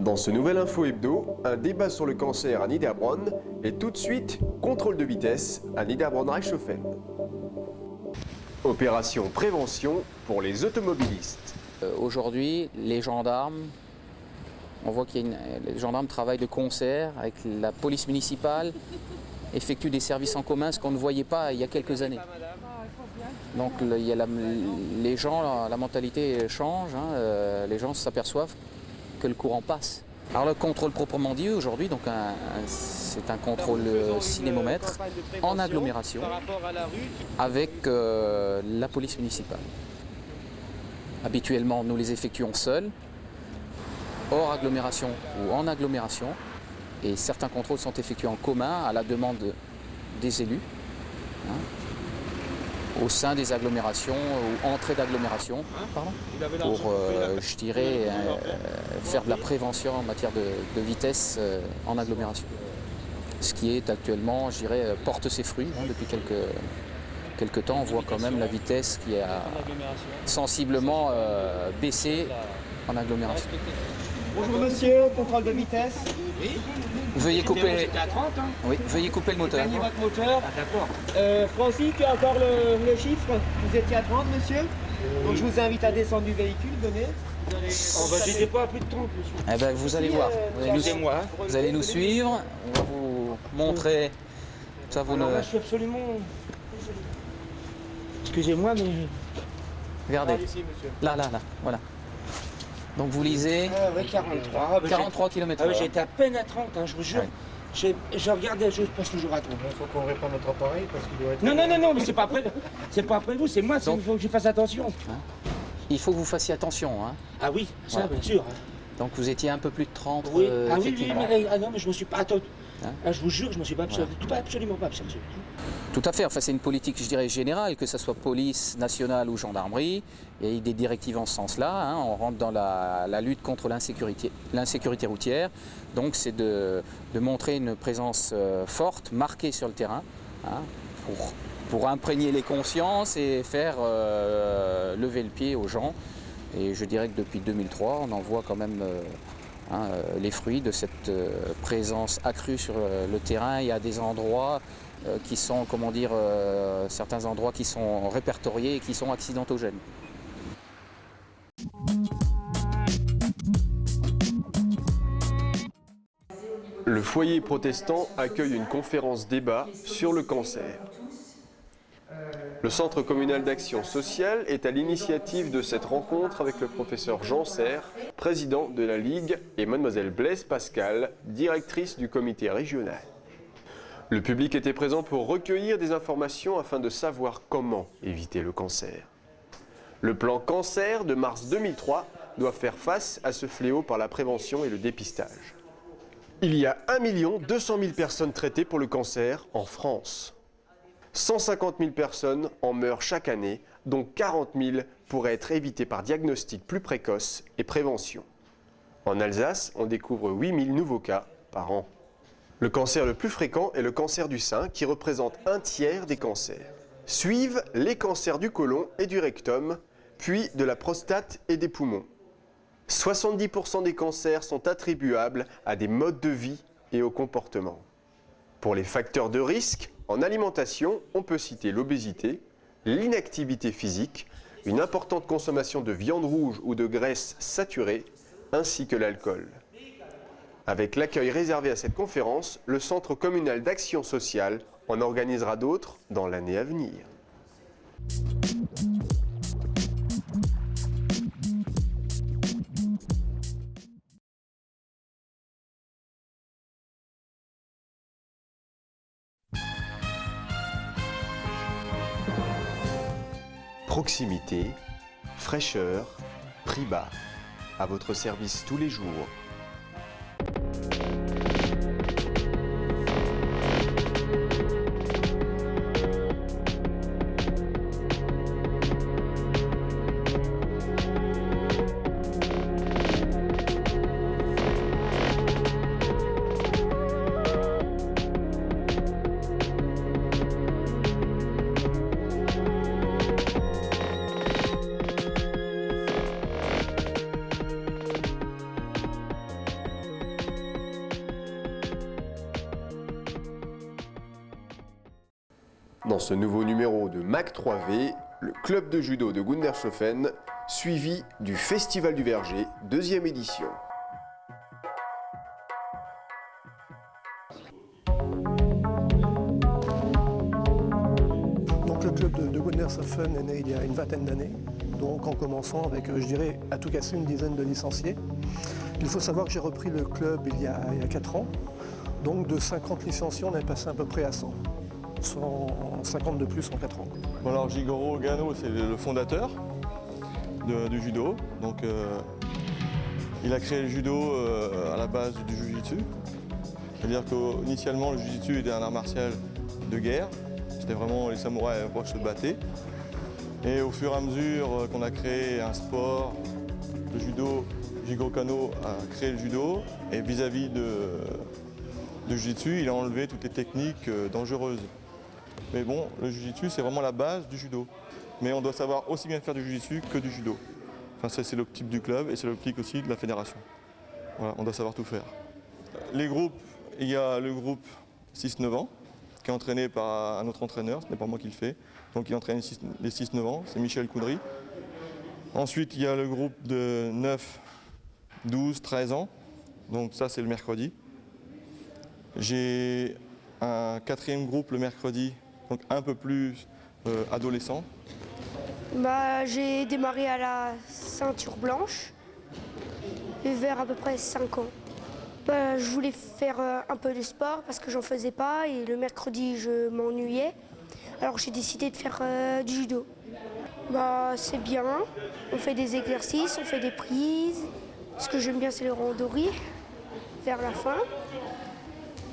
Dans ce nouvel Info Hebdo, un débat sur le cancer à Niederbronn et tout de suite, contrôle de vitesse à Niederbronn-Reichshoffen. Opération prévention pour les automobilistes. Aujourd'hui, les gendarmes, on voit que les gendarmes travaillent de concert avec la police municipale, effectuent des services en commun, ce qu'on ne voyait pas il y a quelques années. Donc il y a les gens, la mentalité change, les gens s'aperçoivent que le courant passe. Alors le contrôle proprement dit aujourd'hui, donc c'est un contrôle cinémomètre en agglomération avec la police municipale. Habituellement, nous les effectuons seuls, hors agglomération ou en agglomération, et certains contrôles sont effectués en commun à la demande des élus, au sein des agglomérations ou entrées d'agglomération, pour, je dirais, faire de la prévention en matière de vitesse en agglomération. Ce qui est actuellement, je dirais, porte ses fruits depuis quelques temps. On voit quand même la vitesse qui a sensiblement baissé en agglomération. Bonjour monsieur, contrôle de vitesse. Oui. Veuillez couper, à 30, hein. oui, veuillez couper le moteur. Gagnez votre moteur. Ah, d'accord. Francis, tu as encore le chiffre? Vous étiez à 30 monsieur. Donc je vous invite à descendre du véhicule, donnez. J'étais pas à plus de 30, monsieur. Eh ben, vous allez voir. Excusez-moi. Vous allez nous suivre, on va vous montrer. Ça, vous Alors ne... là, je suis absolument... Excusez-moi, mais... Regardez. Ici monsieur. Là, voilà. Donc vous lisez Ah ouais, 43. 43 km/h. Ah ouais, j'étais à peine à 30, hein, je vous jure. Ouais. Je regardais, je passe toujours à 30. Il faut qu'on répare notre appareil parce qu'il doit être... Non, mais c'est pas après vous, c'est moi, il faut que je fasse attention. Il faut que vous fassiez attention. Ah oui, ça, Ouais. bien sûr. Donc vous étiez un peu plus de 30. Oui, oui, effectivement. mais, non, mais je me suis pas... Attends, Hein je vous jure, je me suis pas absolument pas absent. Tout à fait. Enfin, c'est une politique, je dirais, générale, que ce soit police nationale ou gendarmerie. Il y a des directives en ce sens-là. On rentre dans la lutte contre l'insécurité routière. Donc, c'est de montrer une présence forte, marquée sur le terrain, pour imprégner les consciences et faire lever le pied aux gens. Et je dirais que depuis 2003, on en voit quand même les fruits de cette présence accrue sur le terrain. Il y a des endroits qui sont, certains endroits qui sont répertoriés et qui sont accidentogènes. Le foyer protestant accueille une conférence débat sur le cancer. Le Centre communal d'action sociale est à l'initiative de cette rencontre avec le professeur Jean Serre, président de la Ligue, et mademoiselle Blaise Pascal, directrice du comité régional. Le public était présent pour recueillir des informations afin de savoir comment éviter le cancer. Le plan cancer de mars 2003 doit faire face à ce fléau par la prévention et le dépistage. Il y a 1 200 000 personnes traitées pour le cancer en France. 150 000 personnes en meurent chaque année, dont 40 000 pourraient être évitées par diagnostic plus précoce et prévention. En Alsace, on découvre 8 000 nouveaux cas par an. Le cancer le plus fréquent est le cancer du sein, qui représente 1/3 des cancers. Suivent les cancers du côlon et du rectum, puis de la prostate et des poumons. 70% des cancers sont attribuables à des modes de vie et au comportement. Pour les facteurs de risque, en alimentation, on peut citer l'obésité, l'inactivité physique, une importante consommation de viande rouge ou de graisses saturées, ainsi que l'alcool. Avec l'accueil réservé à cette conférence, le Centre communal d'action sociale en organisera d'autres dans l'année à venir. Proximité, fraîcheur, prix bas, à votre service tous les jours. Dans ce nouveau numéro de MAC 3V, le club de judo de Gundershofen, suivi du Festival du Verger, 2e édition. Donc le club de Gundershofen est né il y a une vingtaine d'années, donc en commençant avec, je dirais, à tout casser une dizaine de licenciés. Il faut savoir que j'ai repris le club il y a 4 ans, donc de 50 licenciés, on est passé à peu près à 100. 150 de plus en 4 ans. Bon alors Jigoro Gano, c'est le fondateur du judo. Donc, il a créé le judo à la base du jiu-jitsu. C'est-à-dire qu'initialement, le jiu-jitsu était un art martial de guerre. C'était vraiment les samouraïs à se battaient. Et au fur et à mesure qu'on a créé un sport, le judo, Jigoro Kano a créé le judo. Et vis-à-vis de jiu-jitsu, il a enlevé toutes les techniques dangereuses. Mais bon, le jiu-jitsu, c'est vraiment la base du judo. Mais on doit savoir aussi bien faire du jiu-jitsu que du judo. Enfin, ça, c'est l'optique du club et c'est l'optique aussi de la fédération. Voilà, on doit savoir tout faire. Les groupes, il y a le groupe 6-9 ans, qui est entraîné par un autre entraîneur, ce n'est pas moi qui le fais. Donc il entraîne les 6-9 ans, c'est Michel Coudry. Ensuite, il y a le groupe de 9, 12, 13 ans. Donc ça, c'est le mercredi. J'ai un 4e groupe le mercredi, donc un peu plus adolescent. J'ai démarré à la ceinture blanche, vers à peu près 5 ans. Je voulais faire un peu de sport parce que j'en faisais pas et le mercredi je m'ennuyais. Alors j'ai décidé de faire du judo. C'est bien, on fait des exercices, on fait des prises. Ce que j'aime bien c'est le randori vers la fin.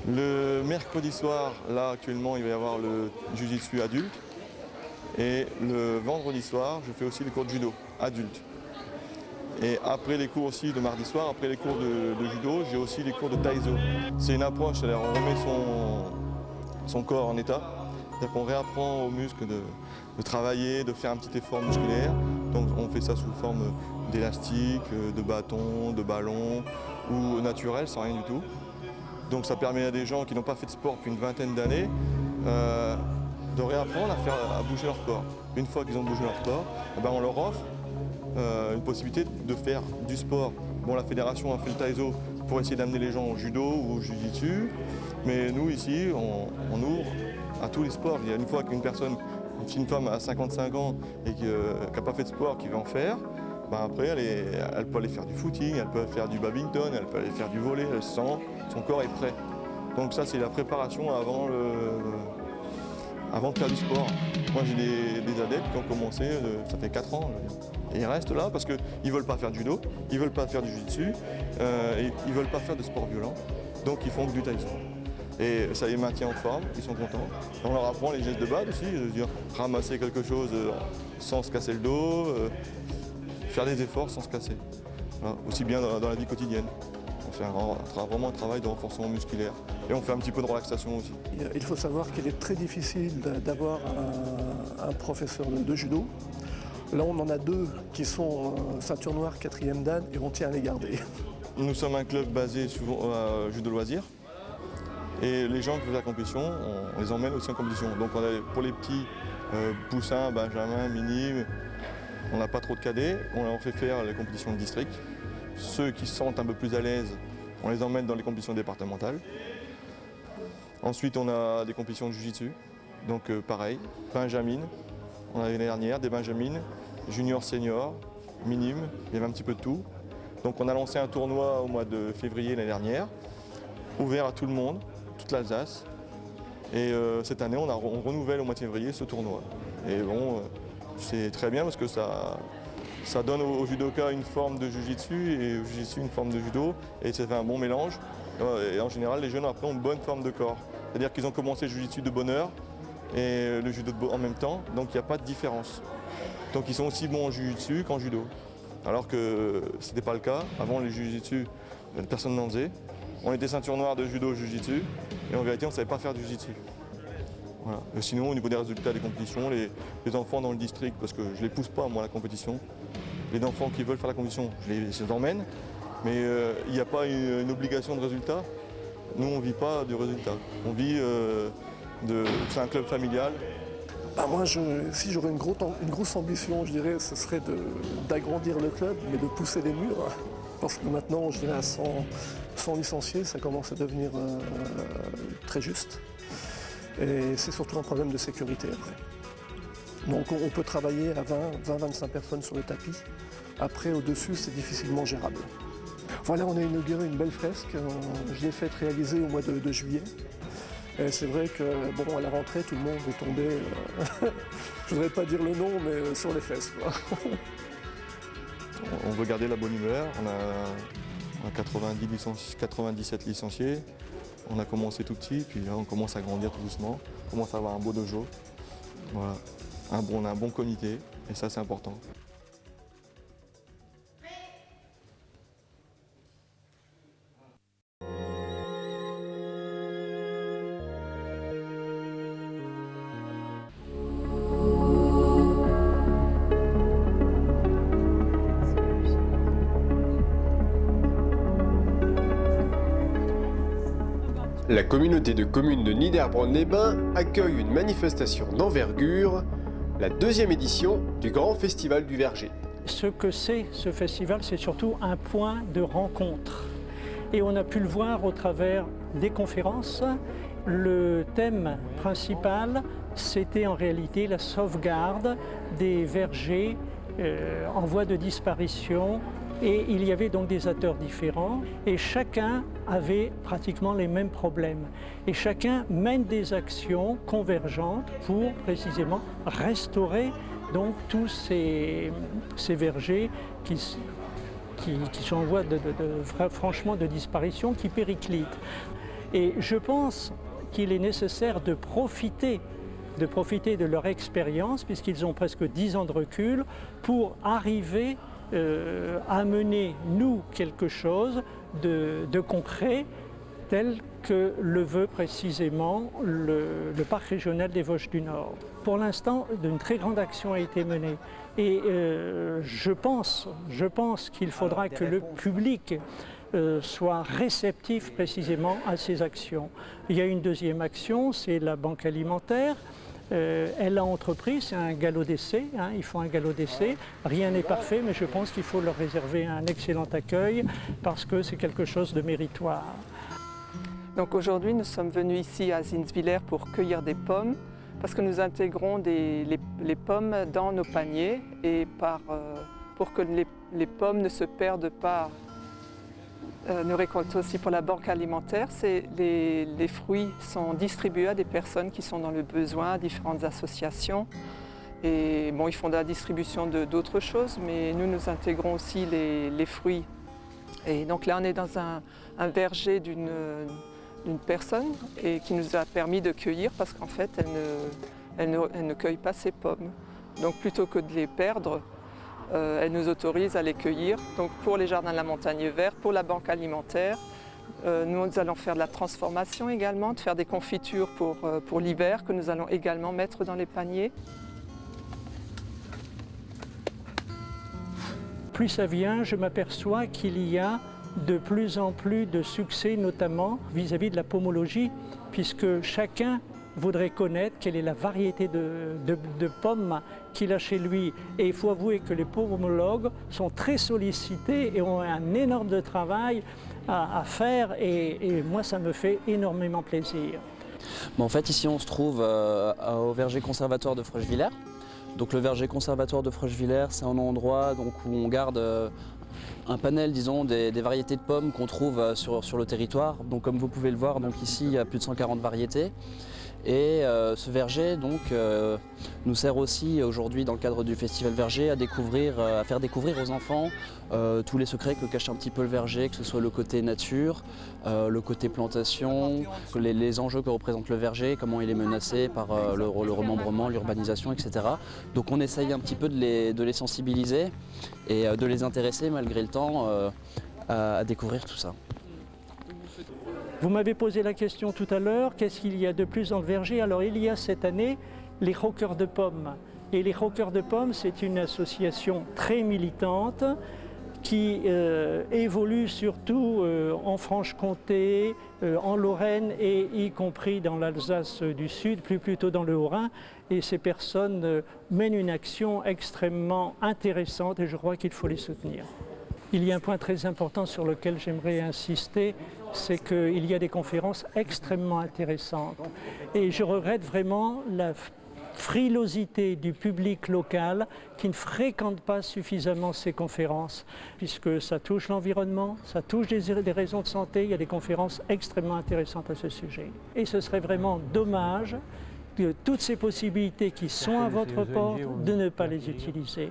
Le mercredi soir, là actuellement, il va y avoir le jiu-jitsu adulte. Et le vendredi soir, je fais aussi les cours de judo adulte. Et après les cours aussi de mardi soir, après les cours de judo, j'ai aussi les cours de taïso. C'est une approche, c'est-à-dire on remet son corps en état. C'est-à-dire qu'on réapprend aux muscles de travailler, de faire un petit effort musculaire. Donc on fait ça sous forme d'élastique, de bâton, de ballon ou naturel, sans rien du tout. Donc ça permet à des gens qui n'ont pas fait de sport depuis une vingtaine d'années de réapprendre à bouger leur corps. Une fois qu'ils ont bougé leur corps, on leur offre une possibilité de faire du sport. Bon, la fédération a fait le taïso pour essayer d'amener les gens au judo ou au jiu-jitsu, mais nous ici, on ouvre à tous les sports. Il y a une fois qu'une personne, si une femme a 55 ans et qui n'a pas fait de sport, qui veut en faire, après elle peut aller faire du footing, elle peut faire du badminton, elle peut aller faire du volley, elle sent, son corps est prêt. Donc ça c'est la préparation avant de faire du sport. Moi j'ai des adeptes qui ont commencé, ça fait 4 ans, et ils restent là parce qu'ils ne veulent pas faire du judo, ils ne veulent pas faire du jiu-jitsu, et ils ne veulent pas faire de sport violent, donc ils font que du taïso. Et ça les maintient en forme, ils sont contents. On leur apprend les gestes de base aussi, de dire ramasser quelque chose sans se casser le dos, faire des efforts sans se casser. Voilà. Aussi bien dans la vie quotidienne. On fait vraiment un travail de renforcement musculaire. Et on fait un petit peu de relaxation aussi. Il faut savoir qu'il est très difficile d'avoir un professeur de judo. Là, on en a 2 qui sont ceinture noire 4e dan et on tient à les garder. Nous sommes un club basé sur judo loisir. Et les gens qui font la compétition, on les emmène aussi en compétition. Donc pour les petits poussins, benjamins, minimes, on n'a pas trop de cadets, on leur fait faire les compétitions de district. Ceux qui se sentent un peu plus à l'aise, on les emmène dans les compétitions départementales. Ensuite, on a des compétitions de jiu-jitsu, donc pareil, benjamines. On avait l'année dernière des benjamines, junior, senior, minimes, il y avait un petit peu de tout. Donc on a lancé un tournoi au mois de février l'année dernière, ouvert à tout le monde, toute l'Alsace. Et cette année, on renouvelle au mois de février ce tournoi. Et bon, c'est très bien parce que ça donne aux judokas une forme de jiu-jitsu et au jiu-jitsu une forme de judo. Et ça fait un bon mélange. Et en général, les jeunes après ont une bonne forme de corps. C'est-à-dire qu'ils ont commencé le jiu-jitsu de bonne heure et le judo en même temps. Donc il n'y a pas de différence. Donc ils sont aussi bons en jiu-jitsu qu'en judo. Alors que ce n'était pas le cas. Avant, les jiu-jitsu, personne n'en faisait. On était ceinture noire de judo, jiu-jitsu, et en vérité, on ne savait pas faire du jiu-jitsu. Voilà. Sinon, au niveau des résultats des compétitions, les enfants dans le district, parce que je ne les pousse pas, moi, à la compétition, les enfants qui veulent faire la compétition, je les emmène, mais il n'y a pas une obligation de résultat. Nous, on ne vit pas du résultat. On vit c'est un club familial, Moi, si j'aurais une grosse ambition, je dirais, ce serait d'agrandir le club, mais de pousser les murs. Parce que maintenant, je dirais, à 100 licenciés, ça commence à devenir très juste. Et c'est surtout un problème de sécurité après. Donc on peut travailler à 20-25 personnes sur le tapis. Après, au-dessus, c'est difficilement gérable. Voilà, on a inauguré une belle fresque. Je l'ai faite réaliser au mois de juillet. Et c'est vrai que, à la rentrée, tout le monde est tombé, je ne voudrais pas dire le nom, mais sur les fesses, quoi. On veut garder la bonne humeur. On a 97 licenciés. On a commencé tout petit, puis là, on commence à grandir tout doucement. On commence à avoir un beau dojo. Voilà. On a un bon comité, et ça, c'est important. La communauté de communes de Niederbronn-les-Bains accueille une manifestation d'envergure, la 2e édition du Grand Festival du Verger. Ce que c'est, ce festival, c'est surtout un point de rencontre. Et on a pu le voir au travers des conférences. Le thème principal, c'était en réalité la sauvegarde des vergers en voie de disparition. Et il y avait donc des acteurs différents et chacun avait pratiquement les mêmes problèmes. Et chacun mène des actions convergentes pour précisément restaurer donc tous ces vergers qui sont en voie franchement de disparition, qui périclitent. Et je pense qu'il est nécessaire de profiter de leur expérience, puisqu'ils ont presque 10 ans de recul, pour arriver à mener, nous, quelque chose de concret, tel que le veut précisément le parc régional des Vosges du Nord. Pour l'instant, une très grande action a été menée. Et je pense qu'il faudra que le public soit réceptif précisément à ces actions. Il y a une deuxième action, c'est la banque alimentaire. Elle a entrepris, c'est un galop d'essai, ils font un galop d'essai. Rien n'est parfait, mais je pense qu'il faut leur réserver un excellent accueil parce que c'est quelque chose de méritoire. Donc aujourd'hui, nous sommes venus ici à Zinswiller pour cueillir des pommes parce que nous intégrons les pommes dans nos paniers et pour que les pommes ne se perdent pas. Nous récoltons aussi pour la banque alimentaire. Les fruits sont distribués à des personnes qui sont dans le besoin, à différentes associations. Et bon, ils font de la distribution d'autres choses, mais nous intégrons aussi les fruits. Et donc là, on est dans un verger d'une personne et qui nous a permis de cueillir parce qu'en fait, elle ne cueille pas ses pommes. Donc plutôt que de les perdre, elle nous autorise à les cueillir. Donc pour les jardins de la Montagne Verte, pour la banque alimentaire, nous allons faire de la transformation également, de faire des confitures pour l'hiver que nous allons également mettre dans les paniers. Plus ça vient, je m'aperçois qu'il y a de plus en plus de succès, notamment vis-à-vis de la pomologie, puisque chacun voudrait connaître quelle est la variété de pommes qu'il a chez lui. Et il faut avouer que les pomologues sont très sollicités et ont un énorme travail à faire et moi ça me fait énormément plaisir. En fait ici on se trouve au verger conservatoire de Froschwiller. Donc le verger conservatoire de Froschwiller, c'est un endroit donc, où on garde un panel disons, des variétés de pommes qu'on trouve sur le territoire. Donc comme vous pouvez le voir, donc, ici il y a plus de 140 variétés. Et ce verger donc, nous sert aussi aujourd'hui dans le cadre du Festival Verger à faire découvrir aux enfants tous les secrets que cache un petit peu le verger, que ce soit le côté nature, le côté plantation, les enjeux que représente le verger, comment il est menacé par le remembrement, l'urbanisation, etc. Donc on essaye un petit peu de les sensibiliser et de les intéresser malgré le temps à découvrir tout ça. Vous m'avez posé la question tout à l'heure, qu'est-ce qu'il y a de plus dans le verger? Alors il y a cette année les Croqueurs de pommes. Et les Croqueurs de pommes, c'est une association très militante qui évolue surtout en Franche-Comté, en Lorraine et y compris dans l'Alsace du Sud, plutôt dans le Haut-Rhin. Et ces personnes mènent une action extrêmement intéressante et je crois qu'il faut les soutenir. Il y a un point très important sur lequel j'aimerais insister, c'est qu'il y a des conférences extrêmement intéressantes. Et je regrette vraiment la frilosité du public local qui ne fréquente pas suffisamment ces conférences, puisque ça touche l'environnement, ça touche des raisons de santé, il y a des conférences extrêmement intéressantes à ce sujet. Et ce serait vraiment dommage de toutes ces possibilités qui sont à votre porte, de ne pas les utiliser.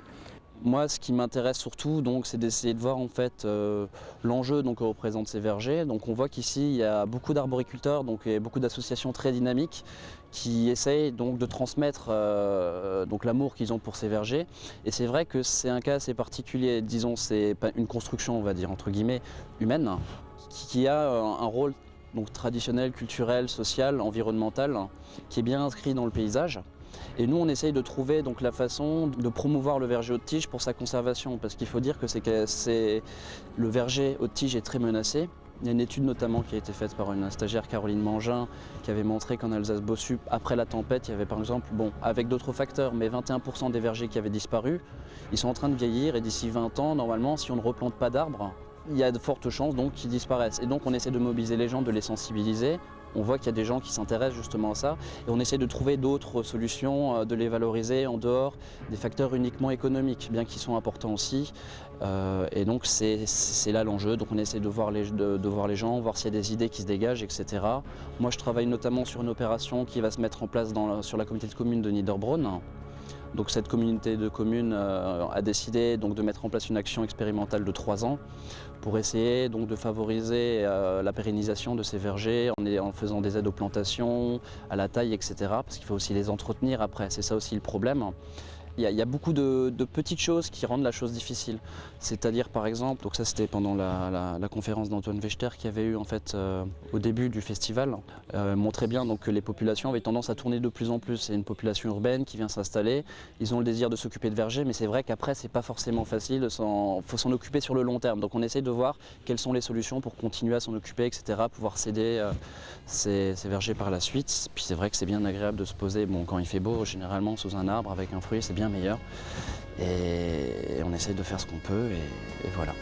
Moi, ce qui m'intéresse surtout, c'est d'essayer de voir en fait l'enjeu que représentent ces vergers. Donc, on voit qu'ici, il y a beaucoup d'arboriculteurs, et beaucoup d'associations très dynamiques qui essayent de transmettre l'amour qu'ils ont pour ces vergers. Et c'est vrai que c'est un cas assez particulier. Disons, c'est une construction, on va dire entre guillemets, humaine, qui a un rôle traditionnel, culturel, social, environnemental, qui est bien inscrit dans le paysage. Et nous, on essaye de trouver la façon de promouvoir le verger haute tige pour sa conservation, parce qu'il faut dire que le verger haute tige est très menacé. Il y a une étude notamment qui a été faite par une stagiaire, Caroline Mangin, qui avait montré qu'en Alsace-Bossup, après la tempête, il y avait par exemple, avec d'autres facteurs, mais 21% des vergers qui avaient disparu. Ils sont en train de vieillir et d'ici 20 ans, normalement, si on ne replante pas d'arbres, il y a de fortes chances qu'ils disparaissent. Et donc on essaie de mobiliser les gens, de les sensibiliser. On voit qu'il y a des gens qui s'intéressent justement à ça et on essaie de trouver d'autres solutions, de les valoriser en dehors des facteurs uniquement économiques, bien qu'ils sont importants aussi. Et donc c'est là l'enjeu. Donc on essaie de voir les gens, voir s'il y a des idées qui se dégagent, etc. Moi je travaille notamment sur une opération qui va se mettre en place sur la communauté de communes de Niederbronn. Donc cette communauté de communes a décidé de mettre en place une action expérimentale de 3 ans pour essayer de favoriser la pérennisation de ces vergers en faisant des aides aux plantations, à la taille, etc. Parce qu'il faut aussi les entretenir après, c'est ça aussi le problème. Il y a beaucoup de petites choses qui rendent la chose difficile. C'est-à-dire par exemple, donc ça c'était pendant la conférence d'Antoine Wechter qui avait eu en fait au début du festival, montrait bien que les populations avaient tendance à tourner de plus en plus. C'est une population urbaine qui vient s'installer, ils ont le désir de s'occuper de vergers, mais c'est vrai qu'après c'est pas forcément facile, il faut s'en occuper sur le long terme. Donc on essaie de voir quelles sont les solutions pour continuer à s'en occuper, etc., pouvoir céder ces vergers par la suite. Puis c'est vrai que c'est bien agréable de se poser, quand il fait beau, généralement sous un arbre avec un fruit, c'est bien meilleur. Et on essaye de faire ce qu'on peut et voilà.